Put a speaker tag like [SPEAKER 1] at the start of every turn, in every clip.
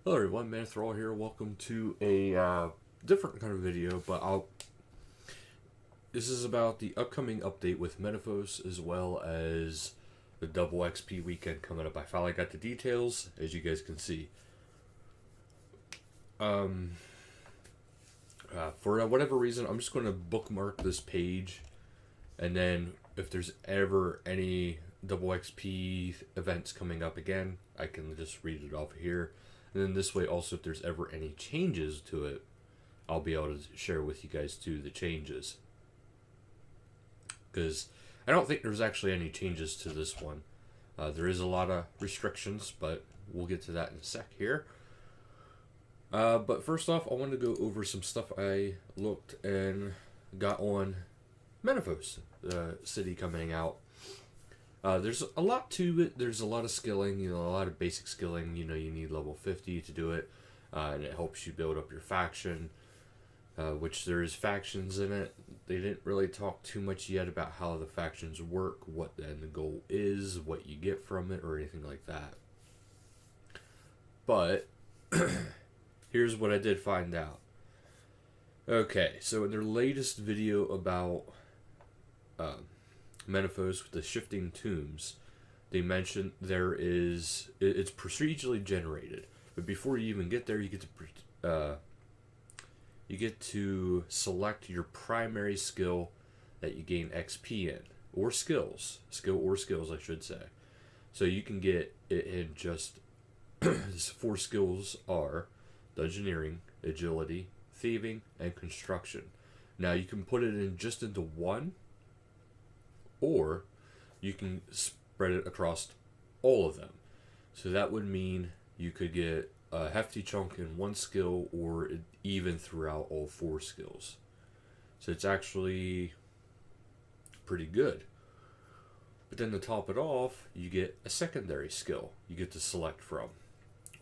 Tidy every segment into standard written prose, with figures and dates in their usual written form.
[SPEAKER 1] Hello everyone, Man Thrall here. Welcome to a different kind of video, but this is about the upcoming update with Metaphos as well as the double XP weekend coming up. I finally got the details, as you guys can see. For whatever reason, I'm just going to bookmark this page, and then if there's ever any double XP events coming up again, I can just read it off here. And then this way also, if there's ever any changes to it, I'll be able to share with you guys too the changes. Because I don't think there's actually any changes to this one. There is a lot of restrictions, but we'll get to that in a sec here. But first off, I want to go over some stuff I looked and got on Metaphos, the city coming out. There's a lot to it. There's a lot of skilling, a lot of basic skilling. You need level 50 to do it, and it helps you build up your faction, which there is factions in it. They didn't really talk too much yet about how the factions work, what then the goal is, what you get from it, or anything like that. But here's what I did find out. Okay, so in their latest video about Metaphos with the shifting tombs, they mentioned it's procedurally generated, but before you even get there, you get to select your primary skill that you gain XP in, or skills, I should say. So you can get it in just these 4 skills are dungeoneering, agility, thieving, and construction. Now you can put it in just into one, or you can spread it across all of them. So that would mean you could get a hefty chunk in one skill, or even throughout all 4 skills. So it's actually pretty good. But then to top it off, you get a secondary skill you get to select from,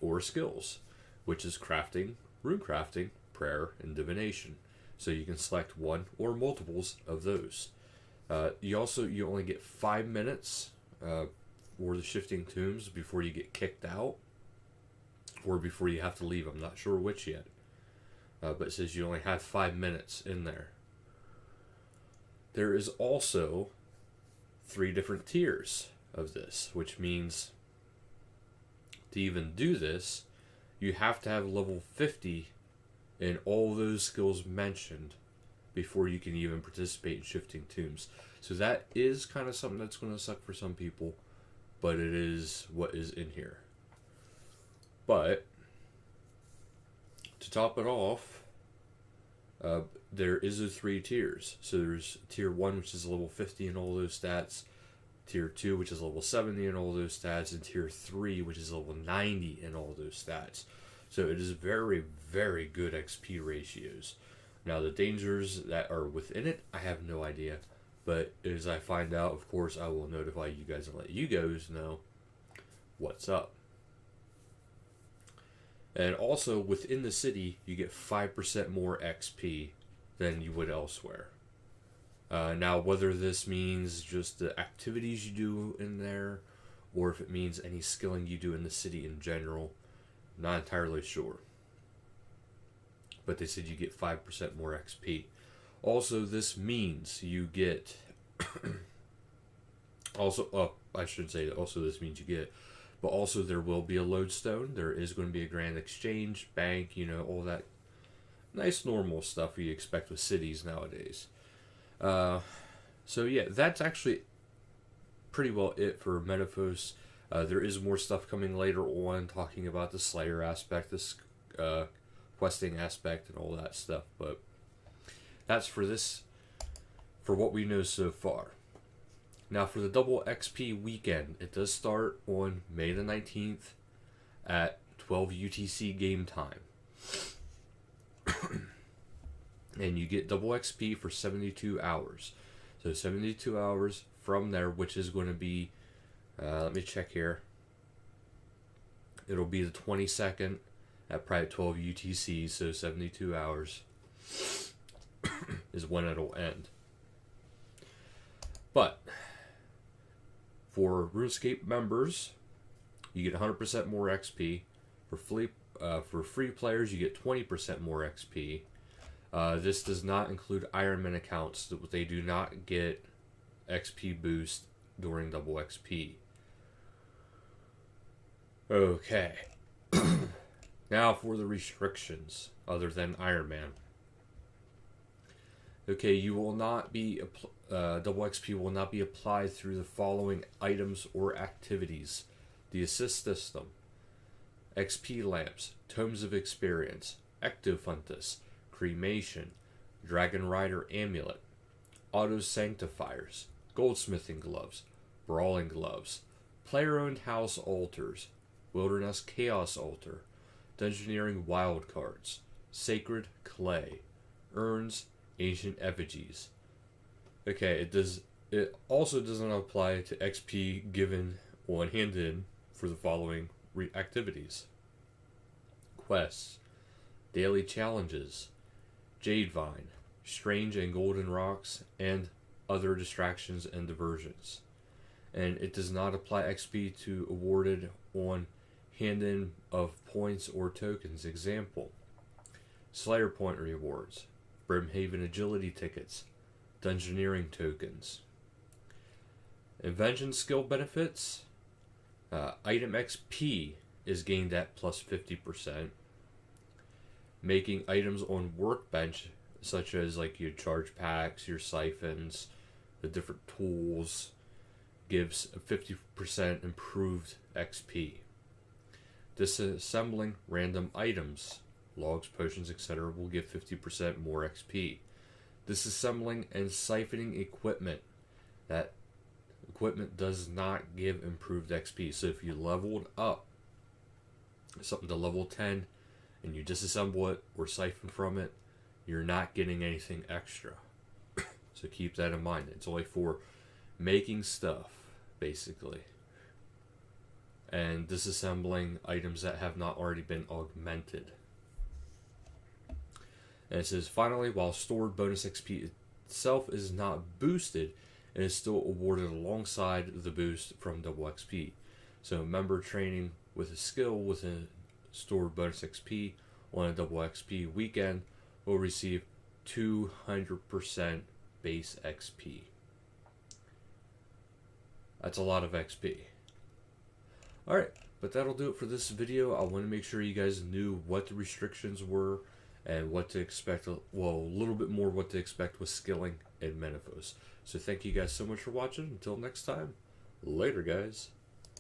[SPEAKER 1] or skills, which is crafting, rune crafting, prayer, and divination. So you can select one or multiples of those. You only get 5 minutes for the shifting tombs before you get kicked out, or before you have to leave. I'm not sure which yet, but it says you only have 5 minutes in there. There is also 3 different tiers of this, which means to even do this, you have to have level 50 in all those skills mentioned before you can even participate in shifting tombs. So that is kind of something that's going to suck for some people, but it is what is in here. But to top it off, there is a 3 tiers. So there's tier 1, which is level 50 in all those stats, tier 2, which is level 70 in all those stats, and tier 3, which is level 90 in all those stats. So it is very, very good XP ratios. Now, the dangers that are within it, I have no idea. But as I find out, of course, I will notify you guys and let you guys know what's up. And also, within the city, you get 5% more XP than you would elsewhere. Now, whether this means just the activities you do in there, or if it means any skilling you do in the city in general, not entirely sure. But they said you get 5% more XP. Also, this means you get... I should say also this means you get... But also there will be a lodestone. There is going to be a grand exchange, bank, all that nice normal stuff you expect with cities nowadays. So yeah, that's actually pretty well it for Metaphos. There is more stuff coming later on talking about the Slayer aspect, this questing aspect and all that stuff, but that's for what we know so far. Now for the double XP weekend, it does start on May the 19th at 12 UTC game time. And you get double XP for 72 hours. So 72 hours from there, which is going to be, let me check here. It'll be the 22nd at probably 12 UTC, so 72 hours is when it'll end. But for RuneScape members, you get 100% more XP For free players, you get 20% more XP. This does not include Ironman accounts. They do not get XP boost during double XP. Okay. Now for the restrictions other than Ironman. Okay, you will not be double XP will not be applied through the following items or activities: the assist system, XP lamps, tomes of experience, ectofuntus, cremation, dragon rider amulet, auto sanctifiers, goldsmithing gloves, brawling gloves, player-owned house altars, wilderness chaos altar, dungeoneering wild cards, sacred clay, urns, ancient effigies. Okay, it also does not apply to XP given on hand-in for the following activities: quests, daily challenges, jade vine, strange and golden rocks, and other distractions and diversions. And it does not apply XP to awarded on hand-in of points or tokens. Example: Slayer point rewards, Brimhaven agility tickets, dungeoneering tokens. Invention skill benefits: item XP is gained at plus 50%. Making items on workbench, such as like your charge packs, your siphons, the different tools, gives a 50% improved XP. Disassembling random items, logs, potions, etc. will give 50% more XP. Disassembling and siphoning equipment. That equipment does not give improved XP. So if you leveled up something to level 10 and you disassemble it or siphon from it, you're not getting anything extra. So keep that in mind. It's only for making stuff, basically, and disassembling items that have not already been augmented. And it says, finally, while stored bonus XP itself is not boosted, it is still awarded alongside the boost from double XP. So a member training with a skill with a stored bonus XP on a double XP weekend will receive 200% base XP. That's a lot of XP. Alright, but that'll do it for this video. I want to make sure you guys knew what the restrictions were and what to expect, well, a little bit more what to expect with skilling and Menifos. So thank you guys so much for watching. Until next time, later guys.